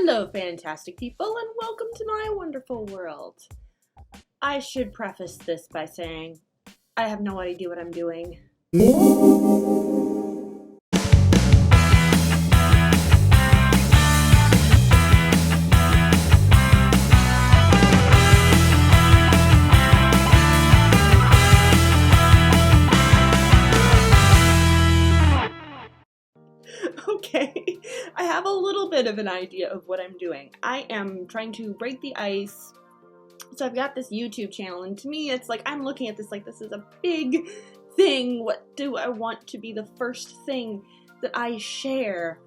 Hello, fantastic people, and welcome to my wonderful world. I should preface this by saying I have no idea what I'm doing. Okay, I have a little bit of an idea of what I'm doing. I am trying to break the ice. So I've got this YouTube channel, and to me it's like I'm looking at this like this is a big thing. What do I want to be the first thing that I share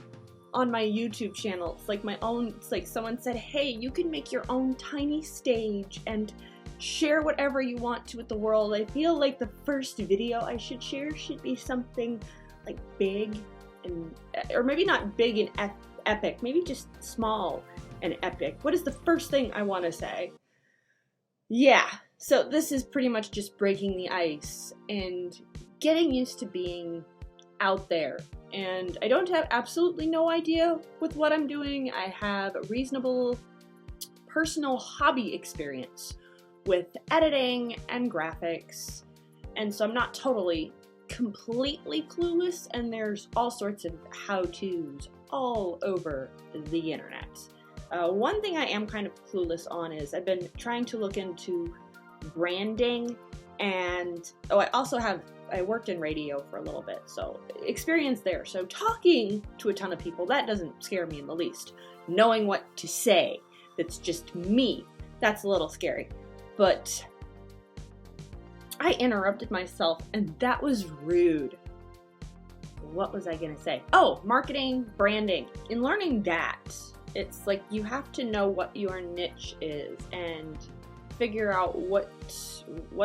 on my YouTube channel? It's like my own, it's like someone said, hey, you can make your own tiny stage and share whatever you want to with the world. I feel like the first video I should share should be something like big and, or maybe not big and epic, maybe just small and epic. What is the first thing I want to say? Yeah, so this is pretty much just breaking the ice and getting used to being out there. And I don't have absolutely no idea with what I'm doing. I have a reasonable personal hobby experience with editing and graphics, and so I'm not totally completely clueless, and there's all sorts of how-tos all over the internet. One thing I am kind of clueless on is I've been trying to look into branding, and I worked in radio for a little bit, so experience there. So talking to a ton of people, that doesn't scare me in the least. Knowing what to say, that's just me, that's a little scary. But I interrupted myself, and that was rude. What was I gonna say? Oh, marketing, branding. In learning that, it's like you have to know what your niche is and figure out what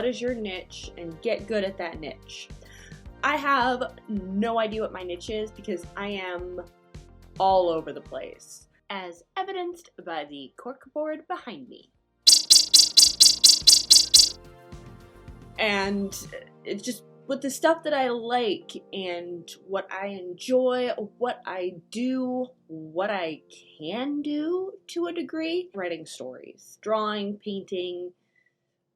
is your niche and get good at that niche. I have no idea what my niche is because I am all over the place, as evidenced by the corkboard behind me. And it's just with the stuff that I like and what I enjoy, what I do, what I can do to a degree. Writing stories, drawing, painting,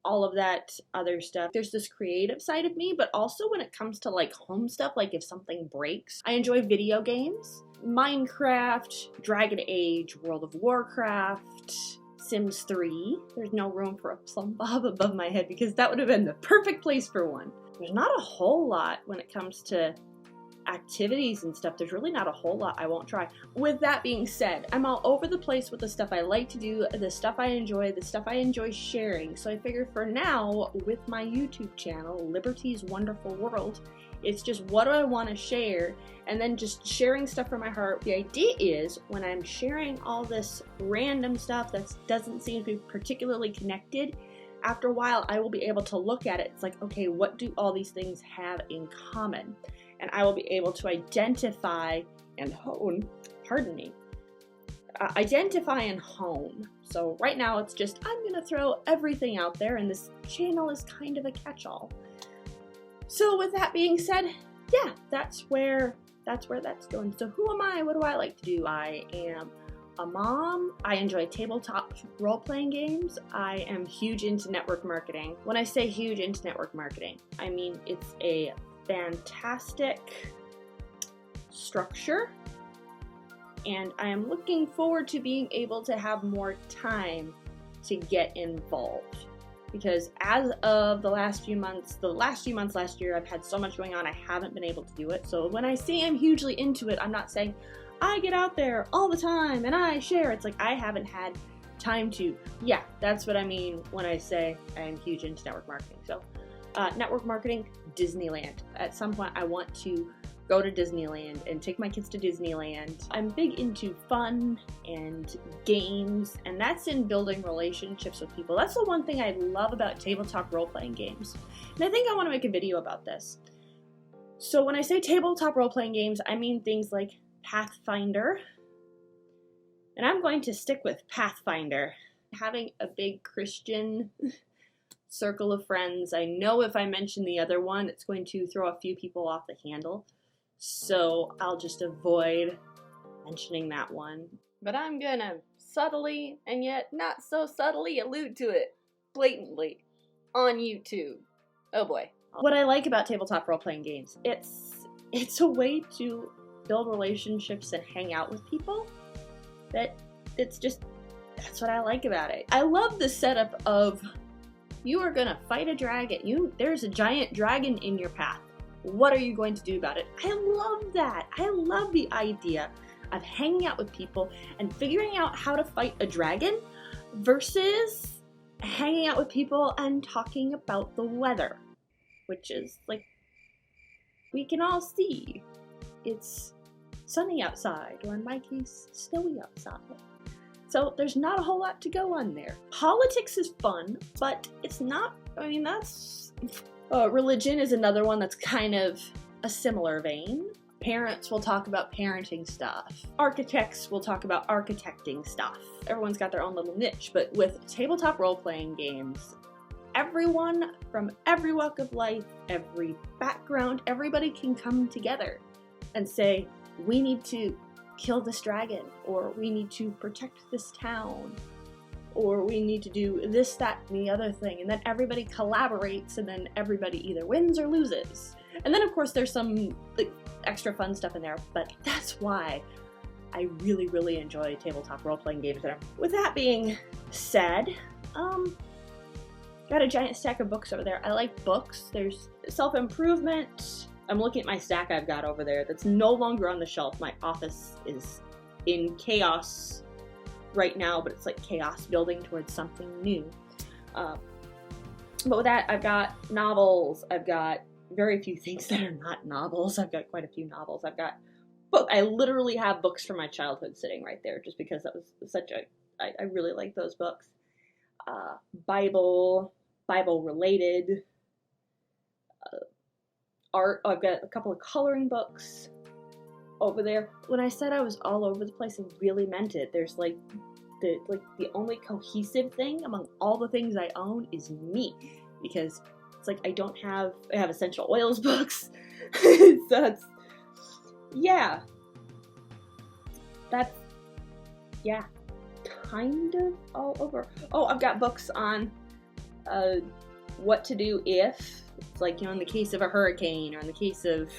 all of that other stuff. There's this creative side of me, but also when it comes to like home stuff, like if something breaks, I enjoy video games. Minecraft, Dragon Age, World of Warcraft, Sims 3. There's no room for a plumb bob above my head because that would have been the perfect place for one. There's not a whole lot when it comes to activities and stuff. There's really not a whole lot I won't try. With that being said, I'm all over the place with the stuff I like to do, the stuff I enjoy sharing. So I figure for now, with my YouTube channel, Liberty's Wonderful World, it's just what do I want to share, and then just sharing stuff from my heart. The idea is when I'm sharing all this random stuff that doesn't seem to be particularly connected, after a while I will be able to look at it. It's like, okay, what do all these things have in common? And I will be able to identify and hone, identify and hone. So right now it's just, I'm gonna throw everything out there, and this channel is kind of a catch-all. So with that being said, yeah, that's where that's going. So who am I? What do I like to do? I am a mom. I enjoy tabletop role-playing games. I am huge into network marketing. When I say huge into network marketing, I mean it's a fantastic structure, and I am looking forward to being able to have more time to get involved. Because as of the last few months last year, I've had so much going on, I haven't been able to do it. So when I say I'm hugely into it, I'm not saying I get out there all the time and I share. It's like I haven't had time to. Yeah, that's what I mean when I say I'm huge into network marketing. So network marketing, Disneyland. At some point, I want to go to Disneyland and take my kids to Disneyland. I'm big into fun and games, and that's in building relationships with people. That's the one thing I love about tabletop role-playing games. And I think I want to make a video about this. So when I say tabletop role-playing games, I mean things like Pathfinder. And I'm going to stick with Pathfinder. Having a big Christian circle of friends, I know if I mention the other one, it's going to throw a few people off the handle. So I'll just avoid mentioning that one. but I'm gonna subtly and yet not so subtly allude to it blatantly on YouTube. Oh boy. What I like about tabletop role-playing games, it's a way to build relationships and hang out with people. That's what I like about it. I love the setup of you are gonna fight a dragon. There's a giant dragon in your path. What are you going to do about it? I love that. I love the idea of hanging out with people and figuring out how to fight a dragon versus hanging out with people and talking about the weather, which is like, we can all see it's sunny outside, or in my case, snowy outside. So there's not a whole lot to go on there. Politics is fun, but it's not, religion is another one that's kind of a similar vein. Parents will talk about parenting stuff. Architects will talk about architecting stuff. Everyone's got their own little niche, but with tabletop role-playing games, everyone from every walk of life, every background, everybody can come together and say, we need to kill this dragon, or we need to protect this town, or we need to do this, that, and the other thing, and then everybody collaborates, and then everybody either wins or loses. And then of course there's some extra fun stuff in there, but that's why I really, really enjoy tabletop role-playing games. With that being said, got a giant stack of books over there. I like books. There's self-improvement. I'm looking at my stack I've got over there that's no longer on the shelf. My office is in chaos right now, but it's like chaos building towards something new. But with that, I've got novels. I've got very few things that are not novels. I've got quite a few novels. I literally have books from my childhood sitting right there, just because that was I really like those books. Bible related, art. I've got a couple of coloring books over there. When I said I was all over the place, I really meant it. There's the only cohesive thing among all the things I own is me, because it's like I have essential oils books. So that's kind of all over. Oh, I've got books on what to do if it's like, in the case of a hurricane, or in the case of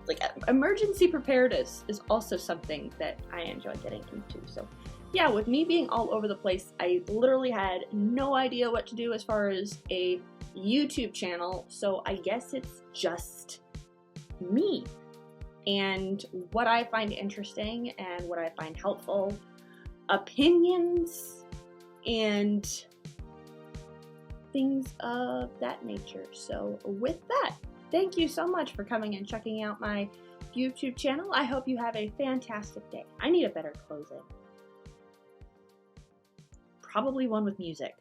like emergency preparedness is also something that I enjoy getting into. So yeah, with me being all over the place, I literally had no idea what to do as far as a YouTube channel, so I guess it's just me and what I find interesting and what I find helpful, opinions, and things of that nature. So with that, thank you so much for coming and checking out my YouTube channel. I hope you have a fantastic day. I need a better closing. Probably one with music.